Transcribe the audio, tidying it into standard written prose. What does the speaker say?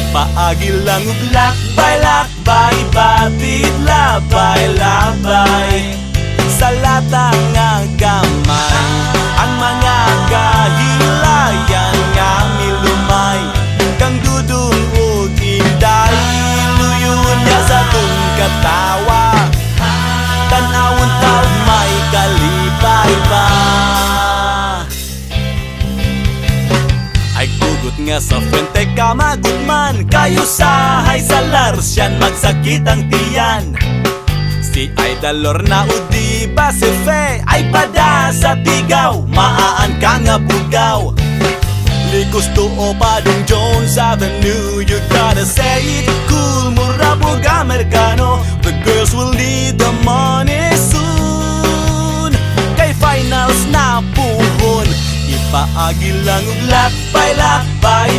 Paagi lang ug lakbay-lakbay, batid labay-labay sa lata nga gamay. Ang mga kahilayan nga milumay, kang dudong ug inday, luyon niya sa tung katawa. Tan-awon taog may kalipay ba. Ay gugot nga sa frente ka magutman, kayo sahay sa larsyan magsakit ang tiyan. Si Idol Lorna o di ba si Fe ay pada sa tigaw, maaan ka nga bugaw. Likos to o Padong Jones Avenue, you gotta say it cool, mura bug Amerikano. The girls will need the money soon, kay finals na puhon. Ipaagi lang ug lakbay-lakbay,